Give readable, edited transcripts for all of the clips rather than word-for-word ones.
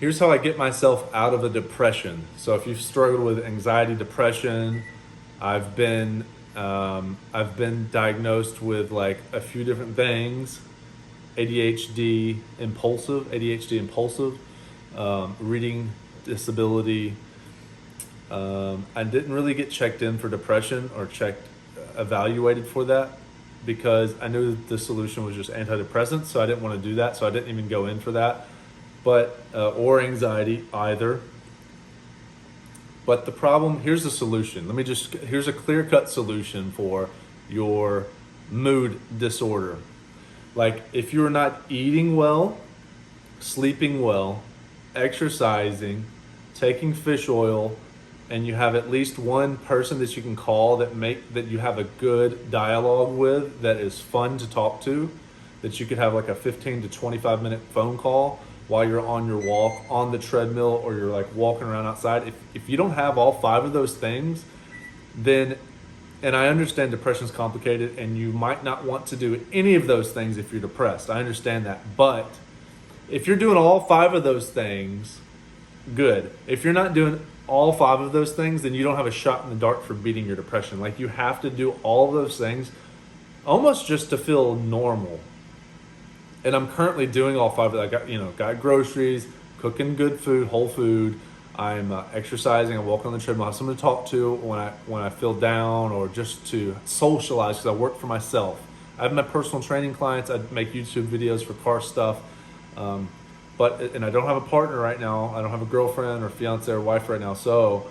Here's how I get myself out of a depression. So if you've struggled with anxiety, depression, I've been diagnosed with like a few different things: ADHD impulsive, reading disability. I didn't really get checked in for depression or evaluated for that because I knew that the solution was just antidepressants. So I didn't want to do that. So I didn't even go in for that, or anxiety either. But the problem, here's the solution. Here's a clear cut solution for your mood disorder. Like if you're not eating well, sleeping well, exercising, taking fish oil, and you have at least one person that you can call that you have a good dialogue with, that is fun to talk to, that you could have like a 15 to 25 minute phone call while you're on your walk on the treadmill, or you're like walking around outside. If you don't have all five of those things, then, and I understand depression is complicated and you might not want to do any of those things if you're depressed. I understand that. But if you're doing all five of those things, good. If you're not doing all five of those things, then you don't have a shot in the dark for beating your depression. Like you have to do all of those things almost just to feel normal. And I'm currently doing all five. I got groceries, cooking good food, whole food. I'm exercising. I walk on the treadmill. I have someone to talk to when I feel down, or just to socialize because I work for myself. I have my personal training clients. I make YouTube videos for car stuff. And I don't have a partner right now. I don't have a girlfriend or fiance or wife right now. So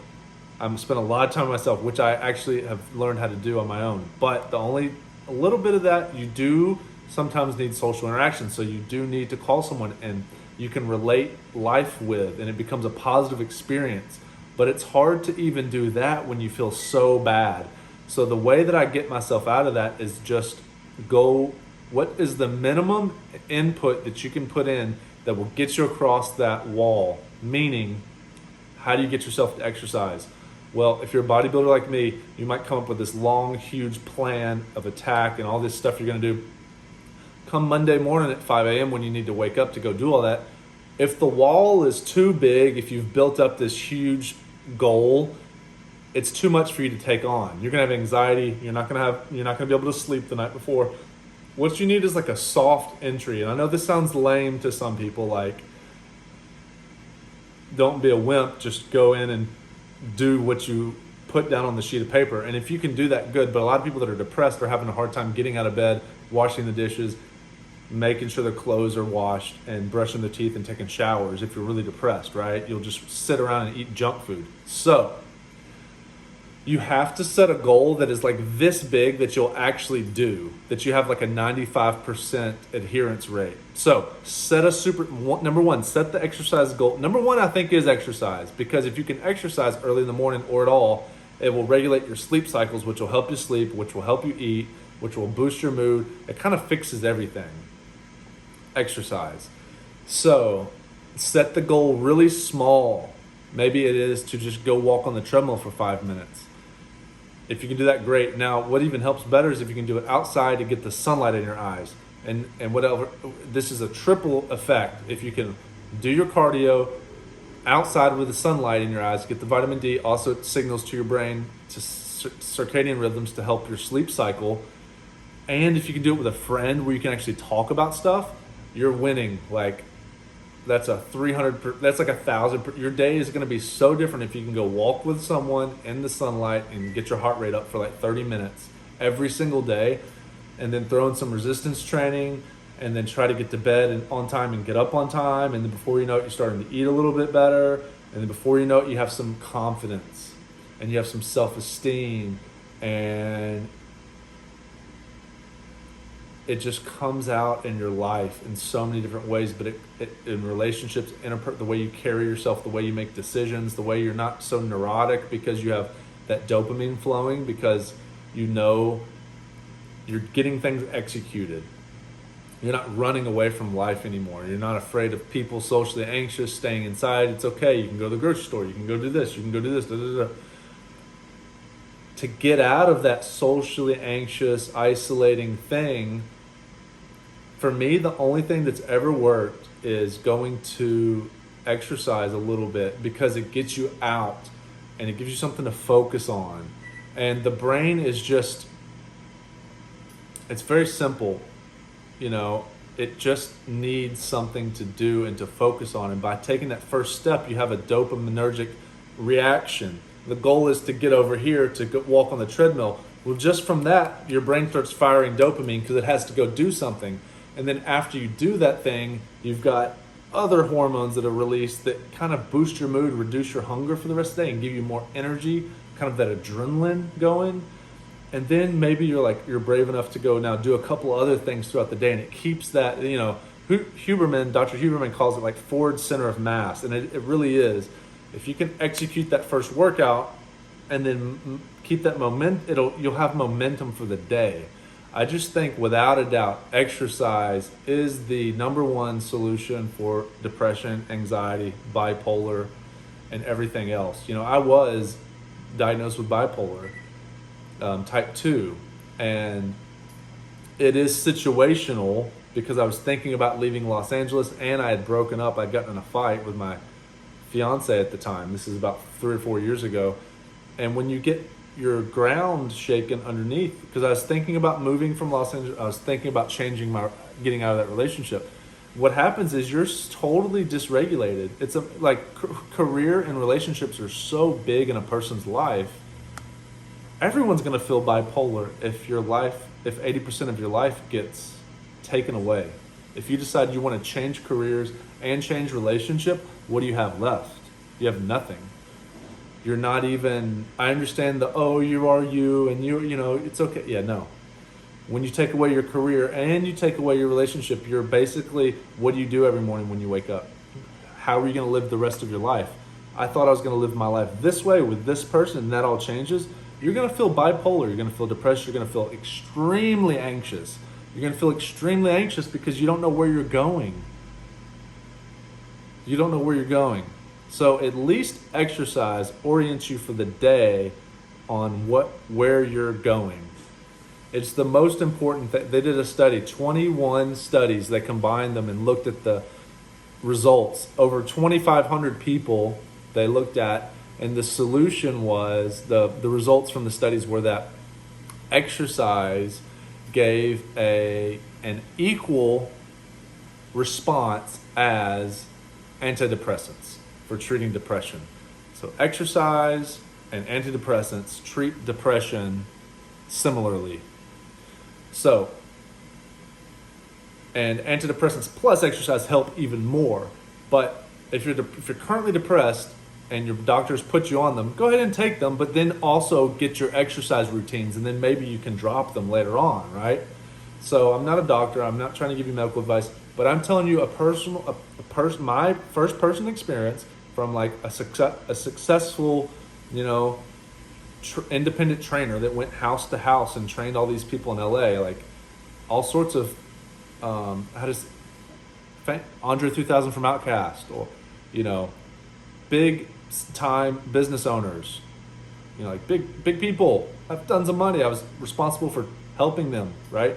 I'm spending a lot of time with myself, which I actually have learned how to do on my own. But a little bit of that, you do sometimes need social interaction. So you do need to call someone and you can relate life with, and it becomes a positive experience. But it's hard to even do that when you feel so bad. So the way that I get myself out of that is just what is the minimum input that you can put in that will get you across that wall? Meaning, how do you get yourself to exercise? Well, if you're a bodybuilder like me, you might come up with this long, huge plan of attack and all this stuff you're going to do. Come Monday morning at 5 a.m. when you need to wake up to go do all that, if the wall is too big, if you've built up this huge goal, it's too much for you to take on. You're going to have anxiety. You're not going to be able to sleep the night before. What you need is like a soft entry. And I know this sounds lame to some people, like, don't be a wimp, just go in and do what you put down on the sheet of paper. And if you can do that, good. But a lot of people that are depressed are having a hard time getting out of bed, washing the dishes, making sure their clothes are washed, and brushing their teeth and taking showers. If you're really depressed, right? You'll just sit around and eat junk food. So you have to set a goal that is like this big that you'll actually do, that you have like a 95% adherence rate. So number one, set the exercise goal. Number one, I think, is exercise, because if you can exercise early in the morning or at all, it will regulate your sleep cycles, which will help you sleep, which will help you eat, which will boost your mood. It kind of fixes everything. Exercise. So set the goal really small. Maybe it is to just go walk on the treadmill for 5 minutes. If you can do that, great. Now, what even helps better is if you can do it outside to get the sunlight in your eyes. And whatever, this is a triple effect. If you can do your cardio outside with the sunlight in your eyes, get the vitamin D, also it signals to your brain, to circadian rhythms to help your sleep cycle. And if you can do it with a friend where you can actually talk about stuff, you're winning. Like, that's a 300, that's like 1,000. Your day is going to be so different if you can go walk with someone in the sunlight and get your heart rate up for like 30 minutes every single day, and then throw in some resistance training, and then try to get to bed on time and get up on time. And then before you know it, you're starting to eat a little bit better. And then before you know it, you have some confidence and you have some self-esteem, and it just comes out in your life in so many different ways. But in relationships, the way you carry yourself, the way you make decisions, the way you're not so neurotic because you have that dopamine flowing, because you know you're getting things executed. You're not running away from life anymore. You're not afraid of people, socially anxious, staying inside. It's okay. You can go to the grocery store. You can go do this. You can go do this. Da, da, da. To get out of that socially anxious, isolating thing, for me, the only thing that's ever worked is going to exercise a little bit because it gets you out and it gives you something to focus on. And the brain is just, it's very simple, you know, it just needs something to do and to focus on. And by taking that first step, you have a dopaminergic reaction. The goal is to get over here to go walk on the treadmill. Well, just from that, your brain starts firing dopamine because it has to go do something. And then after you do that thing, you've got other hormones that are released that kind of boost your mood, reduce your hunger for the rest of the day, and give you more energy, kind of that adrenaline going. And then maybe you're brave enough to go now do a couple other things throughout the day, and it keeps that, you know, Dr. Huberman calls it like forward center of mass, and it really is. If you can execute that first workout and then keep that you'll have momentum for the day. I just think without a doubt, exercise is the number one solution for depression, anxiety, bipolar, and everything else. You know, I was diagnosed with bipolar, type 2, and it is situational because I was thinking about leaving Los Angeles and I had broken up. I'd gotten in a fight with my fiance at the time. This is about 3 or 4 years ago. And when you get your ground shaken underneath, because I was thinking about moving from Los Angeles, I was thinking about getting out of that relationship. What happens is you're totally dysregulated. It's career and relationships are so big in a person's life. Everyone's going to feel bipolar if 80% of your life gets taken away. If you decide you want to change careers and change relationship, what do you have left? You have nothing. You're not even, I understand you are you and you know, it's okay. Yeah, no. When you take away your career and you take away your relationship, you're basically, what do you do every morning when you wake up? How are you going to live the rest of your life? I thought I was going to live my life this way with this person, and that all changes. You're going to feel bipolar. You're going to feel depressed. You're going to feel extremely anxious. You're going to feel extremely anxious because you don't know where you're going. You don't know where you're going. So at least exercise orients you for the day on where you're going. It's the most important thing. They did a study, 21 studies. They combined them and looked at the results. Over 2,500 people they looked at, and the solution was, the results from the studies were that exercise gave an equal response as antidepressants for treating depression. So exercise and antidepressants treat depression similarly. So, and antidepressants plus exercise help even more. But if you're currently depressed and your doctors put you on them, go ahead and take them, but then also get your exercise routines, and then maybe you can drop them later on, right? So I'm not a doctor. I'm not trying to give you medical advice, but I'm telling you my first person experience from like a successful, you know, independent trainer that went house to house and trained all these people in LA, like all sorts of, Andre 3000 from Outkast, or, you know, big time business owners, you know, like big people have tons of money. I was responsible for helping them, right,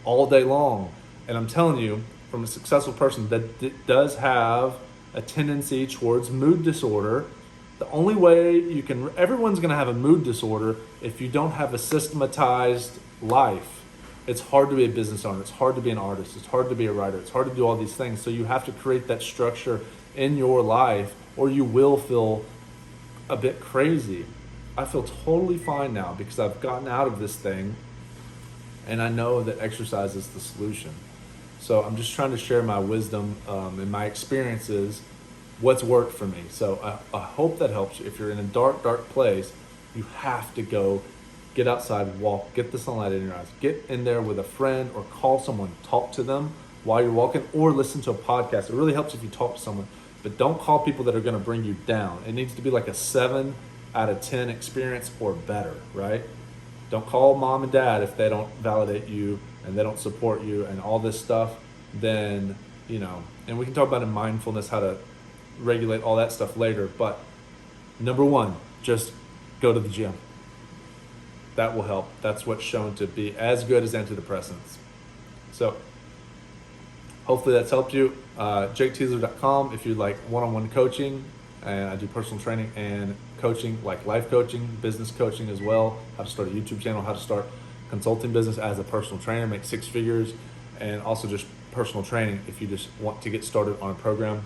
all day long. And I'm telling you, from a successful person that does have a tendency towards mood disorder, the only way everyone's going to have a mood disorder if you don't have a systematized life. It's hard to be a business owner. It's hard to be an artist. It's hard to be a writer. It's hard to do all these things. So you have to create that structure in your life, or you will feel a bit crazy. I feel totally fine now because I've gotten out of this thing, and I know that exercise is the solution. So I'm just trying to share my wisdom and my experiences, what's worked for me. So I hope that helps you. If you're in a dark place, you have to go get outside, walk, get the sunlight in your eyes, get in there with a friend or call someone, talk to them while you're walking, or listen to a podcast. It really helps if you talk to someone, but don't call people that are going to bring you down. It needs to be like a 7 out of 10 experience or better, right? Don't call mom and dad if they don't validate you and they don't support you and all this stuff. Then, you know, and we can talk about in mindfulness how to regulate all that stuff later. But number one, just go to the gym. That will help. That's what's shown to be as good as antidepressants. So hopefully that's helped you. JakeTeasler.com if you'd like one-on-one coaching, and I do personal training and coaching, like life coaching, business coaching as well. How to start a YouTube channel, how to start consulting business as a personal trainer, make 6 figures, and also just personal training if you just want to get started on a program.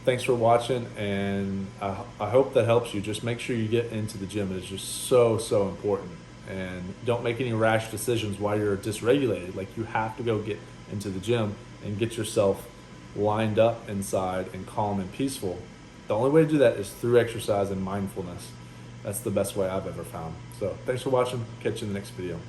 Thanks for watching, and I hope that helps you. Just make sure you get into the gym. It is just so important. And don't make any rash decisions while you're dysregulated. Like, you have to go get into the gym and get yourself lined up inside and calm and peaceful. The only way to do that is through exercise and mindfulness. That's the best way I've ever found. So thanks for watching. Catch you in the next video.